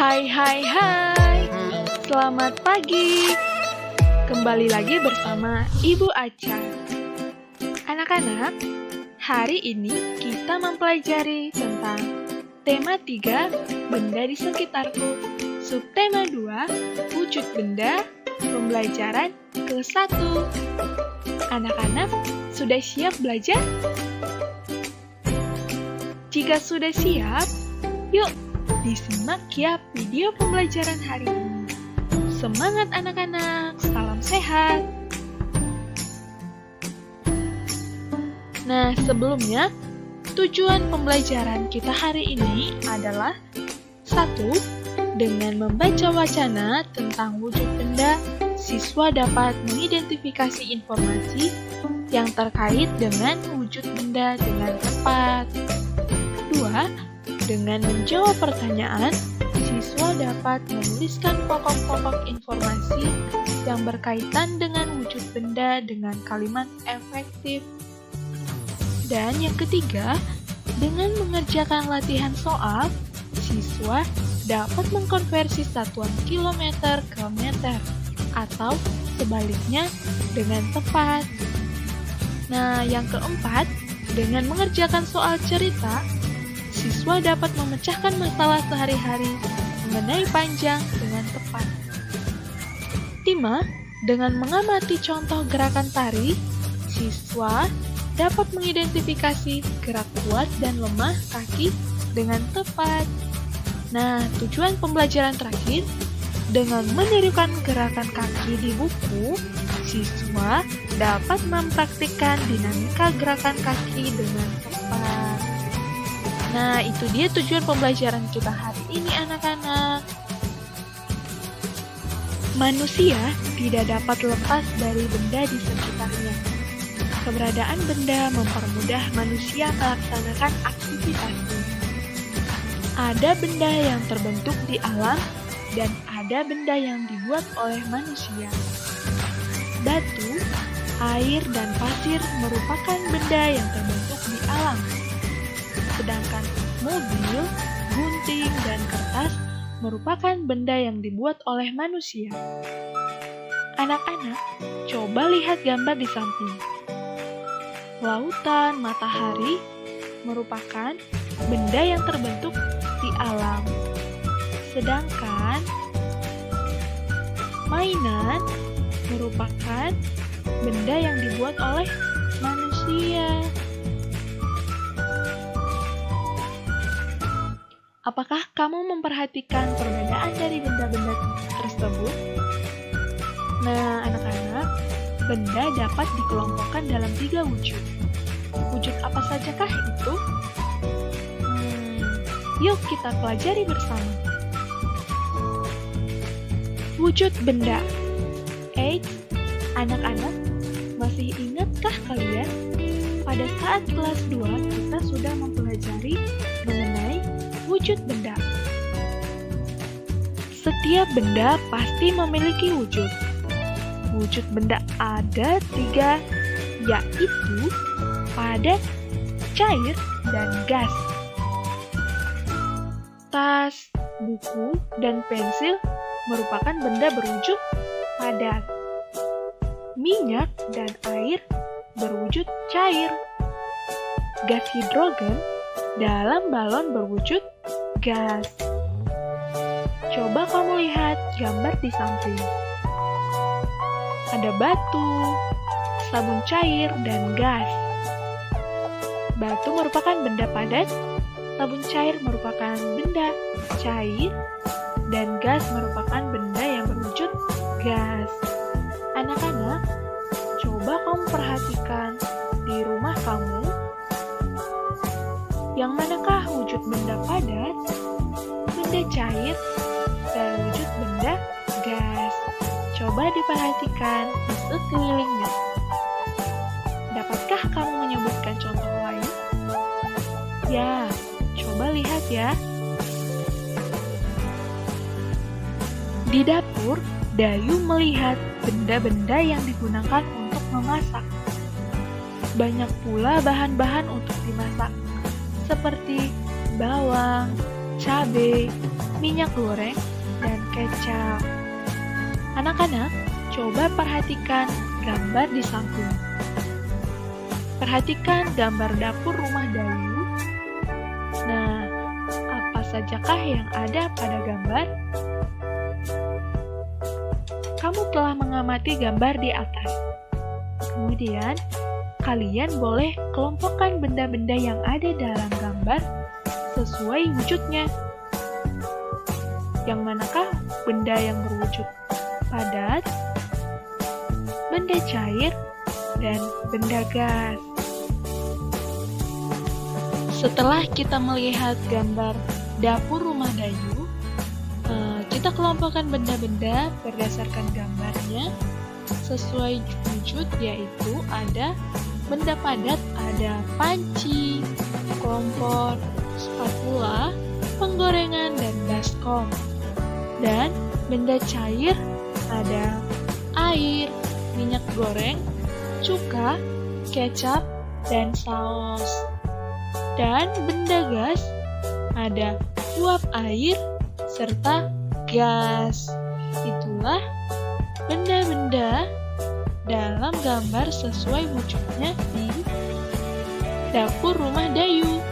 Hai hai hai, selamat pagi. Kembali lagi bersama Ibu Aca. Anak-anak, hari ini kita mempelajari tentang tema 3, benda di sekitarku. Subtema 2, wujud benda, pembelajaran ke-1. Anak-anak, sudah siap belajar? Jika sudah siap, yuk disimak ya video pembelajaran hari ini. Semangat anak-anak, salam sehat. Nah, sebelumnya, tujuan pembelajaran kita hari ini adalah 1. Dengan membaca wacana tentang wujud benda, siswa dapat mengidentifikasi informasi yang terkait dengan wujud benda dengan tepat. 2. Dengan menjawab pertanyaan, siswa dapat menuliskan pokok-pokok informasi yang berkaitan dengan wujud benda dengan kalimat efektif. Dan yang ketiga, dengan mengerjakan latihan soal, siswa dapat mengkonversi satuan kilometer ke meter atau sebaliknya dengan tepat. Nah, yang keempat, dengan mengerjakan soal cerita, siswa dapat memecahkan masalah sehari-hari mengenai panjang dengan tepat. 5. Dengan mengamati contoh gerakan tari, siswa dapat mengidentifikasi gerak kuat dan lemah kaki dengan tepat. Nah, tujuan pembelajaran terakhir, dengan menirukan gerakan kaki di buku, siswa dapat mempraktikkan dinamika gerakan kaki dengan tepat. Nah, itu dia tujuan pembelajaran kita hari ini, anak-anak. Manusia tidak dapat lepas dari benda di sekitarnya. Keberadaan benda mempermudah manusia melaksanakan aktivitasnya. Ada benda yang terbentuk di alam dan ada benda yang dibuat oleh manusia. Batu, air, dan pasir merupakan benda yang terbentuk di alam. Sedangkan mobil, gunting, dan kertas merupakan benda yang dibuat oleh manusia. Anak-anak, coba lihat gambar di samping. Lautan, matahari merupakan benda yang terbentuk di alam. Sedangkan mainan merupakan benda yang dibuat oleh manusia. Apakah kamu memperhatikan perbedaan dari benda-benda tersebut? Nah, anak-anak, benda dapat dikelompokkan dalam 3 wujud. Wujud apa sajakah itu? Yuk kita pelajari bersama. Wujud benda. Anak-anak, masih ingatkah kalian? Pada saat kelas 2 kita sudah mempelajari mengenai wujud benda. Setiap benda pasti memiliki wujud. Wujud benda ada 3, yaitu padat, cair, dan gas. Tas, buku, dan pensil merupakan benda berwujud padat. Minyak dan air berwujud cair. Gas hidrogen dalam balon berwujud gas. Coba kamu lihat gambar di samping. Ada batu, sabun cair, dan gas. Batu merupakan benda padat, sabun cair merupakan benda cair, dan gas merupakan benda yang berwujud gas. Anak-anak, coba kamu perhatikan di rumah kamu. Yang manakah wujud benda padat, benda cair, dan wujud benda gas? Coba diperhatikan di sekelilingnya. Dapatkah kamu menyebutkan contoh lain? Ya, coba lihat ya. Di dapur, Dayu melihat benda-benda yang digunakan untuk memasak. Banyak pula bahan-bahan untuk dimasak, seperti bawang, cabai, minyak goreng, dan kecap. Anak-anak, coba perhatikan gambar di samping. Perhatikan gambar dapur rumah Dayu. Nah, apa sajakah yang ada pada gambar? Kamu telah mengamati gambar di atas. Kemudian, kalian boleh kelompokkan benda-benda yang ada dalam gambar sesuai wujudnya. Yang manakah benda yang berwujud padat, benda cair, dan benda gas? Setelah kita melihat gambar dapur rumah Dayu, kita kelompokkan benda-benda berdasarkan gambarnya sesuai wujud, yaitu ada benda padat, ada panci, kompor, spatula, penggorengan, dan baskom. Dan benda cair ada air, minyak goreng, cuka, kecap, dan saus. Dan benda gas ada uap air serta gas. Itulah benda-benda dalam gambar sesuai wujudnya di dapur rumah Dayu.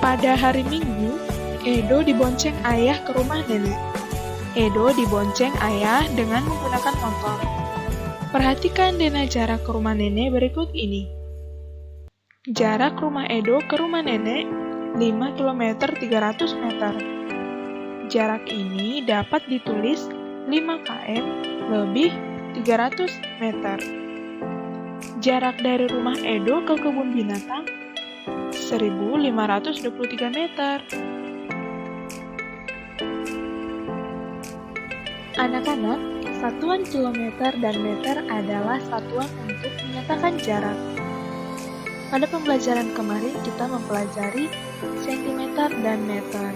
Pada hari Minggu, Edo dibonceng ayah ke rumah nenek. Edo dibonceng ayah dengan menggunakan motor. Perhatikan Dena jarak ke rumah nenek berikut ini. Jarak rumah Edo ke rumah nenek 5 km 300 meter. Jarak ini dapat ditulis 5 km lebih 300 meter. Jarak dari rumah Edo ke kebun binatang 1523 meter. Anak-anak, satuan kilometer dan meter adalah satuan untuk menyatakan jarak. Pada pembelajaran kemarin kita mempelajari sentimeter dan meter.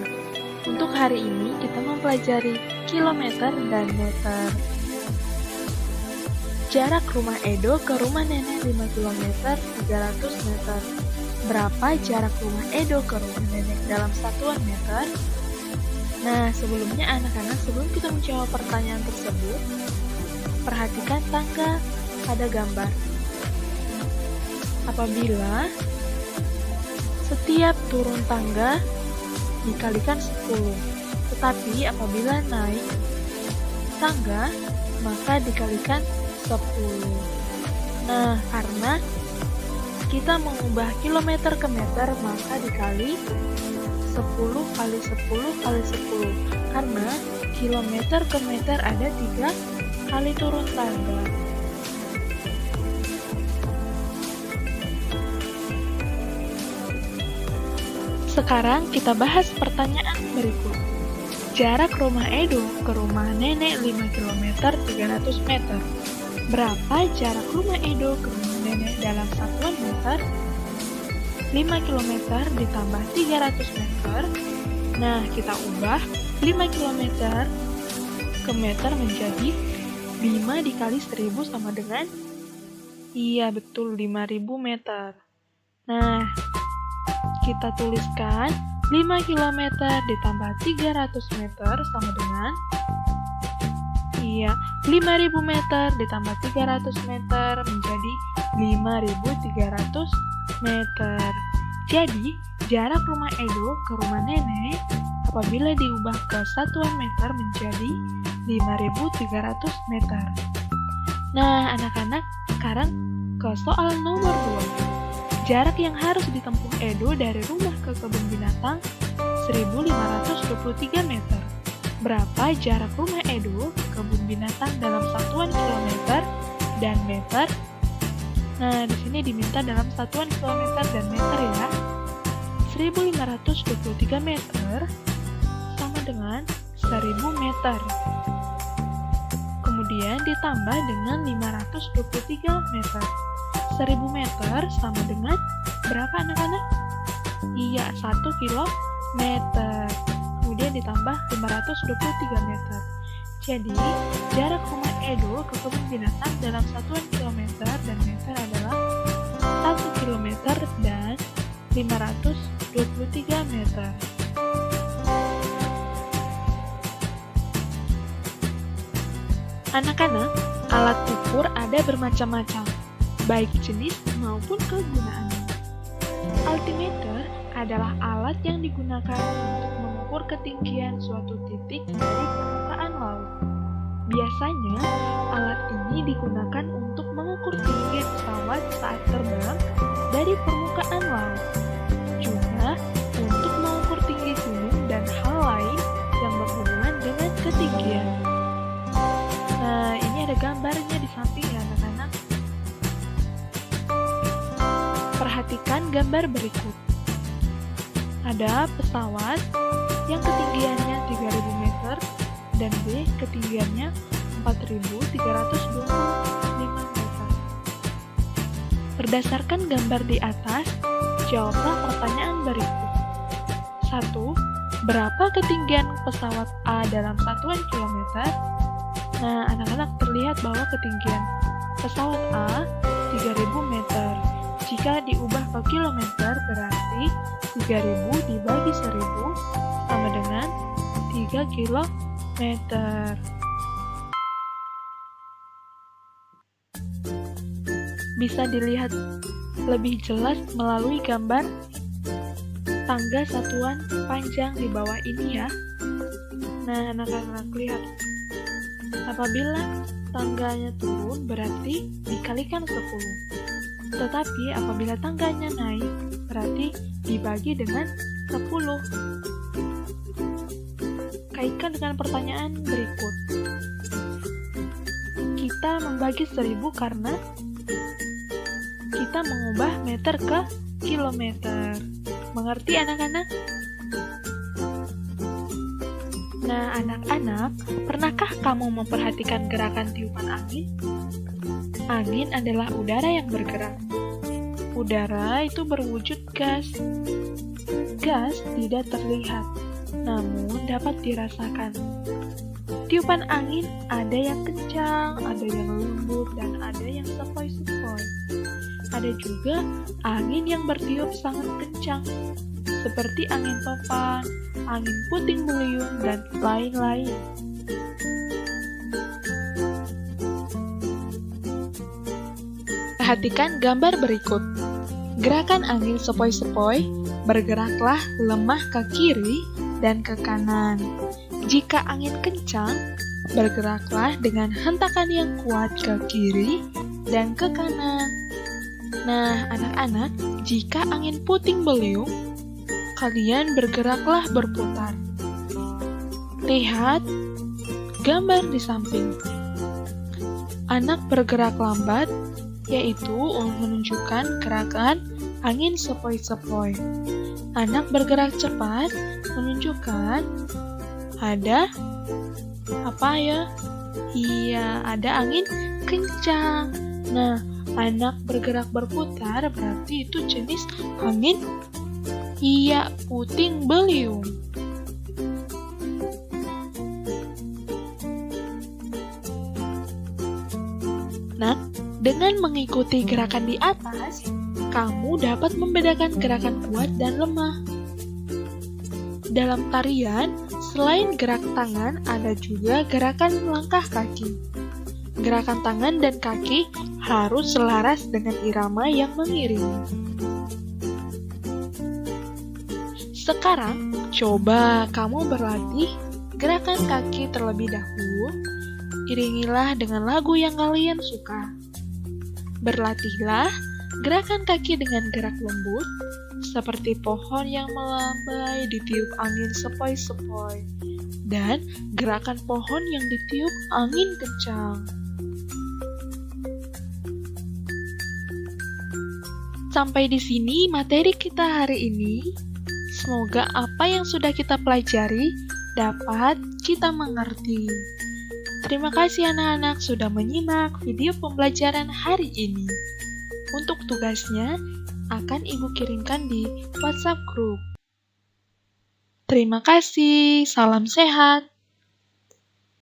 Untuk hari ini kita mempelajari kilometer dan meter. Jarak rumah Edo ke rumah nenek 5 km 300 meter. Berapa jarak rumah Edo ke rumah nenek dalam satuan meter? Nah, sebelumnya anak-anak, sebelum kita menjawab pertanyaan tersebut, perhatikan tangga pada gambar. Apabila setiap turun tangga dikalikan 10, tetapi apabila naik tangga, maka dikalikan 10. Nah, karena kita mengubah kilometer ke meter, maka dikali 10 kali 10 kali 10. Karena kilometer ke meter ada 3 kali turun tangga. Sekarang kita bahas pertanyaan berikut. Jarak rumah Edo ke rumah nenek 5 km 300 meter. Berapa jarak rumah Edo ke rumah nenek dalam satuan meter? 5 km ditambah 300 meter. Nah, kita ubah 5 km ke meter menjadi 5 dikali 1000 sama dengan, iya betul, 5000 meter. Nah, kita tuliskan 5 km ditambah 300 meter sama dengan, iya, 5000 meter ditambah 300 meter menjadi 5300 meter. Jadi, jarak rumah Edo ke rumah nenek apabila diubah ke satuan meter menjadi 5300 meter. Nah, anak-anak, sekarang ke soal nomor 2. Jarak yang harus ditempuh Edo dari rumah ke kebun binatang 1523 meter. Berapa jarak rumah Edo ke kebun binatang dalam satuan kilometer dan meter? Nah, di sini diminta dalam satuan kilometer dan meter ya. 1523 meter sama dengan 1000 meter. Kemudian ditambah dengan 523 meter. 1000 meter sama dengan berapa anak-anak? Iya, 1 kilometer. Kemudian ditambah 523 meter. Jadi, jarak rumah Edo ke kebun binatang dalam satuan kilometer dan meter adalah 1 kilometer dan 523 23 meter. Anak-anak, alat ukur ada bermacam-macam, baik jenis maupun kegunaannya. Altimeter adalah alat yang digunakan untuk mengukur ketinggian suatu titik dari permukaan laut. Biasanya, alat ini digunakan untuk mengukur tinggi pesawat saat terbang dari permukaan laut. Juga untuk mengukur tinggi gunung dan hal lain yang berhubungan dengan ketinggian. Nah, ini ada gambarnya di samping ya anak-anak. Perhatikan gambar berikut. Ada pesawat yang ketinggiannya 3000 meter dan B ketinggiannya 4325 meter. Berdasarkan gambar di atas, jawablah pertanyaan berikut. 1. Berapa ketinggian pesawat A dalam satuan kilometer? Nah, anak-anak terlihat bahwa ketinggian pesawat A 3000 meter. Jika diubah ke kilometer berarti 3000 dibagi 1000 sama dengan 3 kilometer. Bisa dilihat lebih jelas melalui gambar tangga satuan panjang di bawah ini ya. Nah, anak-anak lihat. Apabila tangganya turun berarti dikalikan 10. Tetapi apabila tangganya naik berarti dibagi dengan 10. Kaitkan dengan pertanyaan berikut. Kita membagi 1000 karena kita mengubah meter ke kilometer. Mengerti anak-anak? Nah, anak-anak, pernahkah kamu memperhatikan gerakan tiupan angin? Angin adalah udara yang bergerak. Udara itu berwujud gas. Gas tidak terlihat, namun dapat dirasakan. Tiupan angin ada yang kencang, ada yang lembut, dan ada yang sepoi-sepoi. Ada juga angin yang bertiup sangat kencang, seperti angin topan, angin puting beliung, dan lain-lain. Perhatikan gambar berikut. Gerakan angin sepoi-sepoi, bergeraklah lemah ke kiri dan ke kanan. Jika angin kencang, bergeraklah dengan hentakan yang kuat ke kiri dan ke kanan. Nah, anak-anak, jika angin puting beliung, kalian bergeraklah berputar. Lihat gambar di samping. Anak bergerak lambat, yaitu menunjukkan gerakan angin sepoi-sepoi. Anak bergerak cepat, menunjukkan ada apa ya? Iya, ada angin kencang. Nah, anak bergerak berputar berarti itu jenis angin puting beliung. Nah, dengan mengikuti gerakan di atas, kamu dapat membedakan gerakan kuat dan lemah. Dalam tarian, selain gerak tangan, ada juga gerakan langkah kaki. Gerakan tangan dan kaki harus selaras dengan irama yang mengiringi. Sekarang, coba kamu berlatih gerakan kaki terlebih dahulu. Iringilah dengan lagu yang kalian suka. Berlatihlah gerakan kaki dengan gerak lembut, seperti pohon yang melambai ditiup angin sepoi-sepoi, dan gerakan pohon yang ditiup angin kencang. Sampai di sini materi kita hari ini. Semoga apa yang sudah kita pelajari dapat kita mengerti. Terima kasih anak-anak sudah menyimak video pembelajaran hari ini. Untuk tugasnya akan Ibu kirimkan di WhatsApp group. Terima kasih, salam sehat.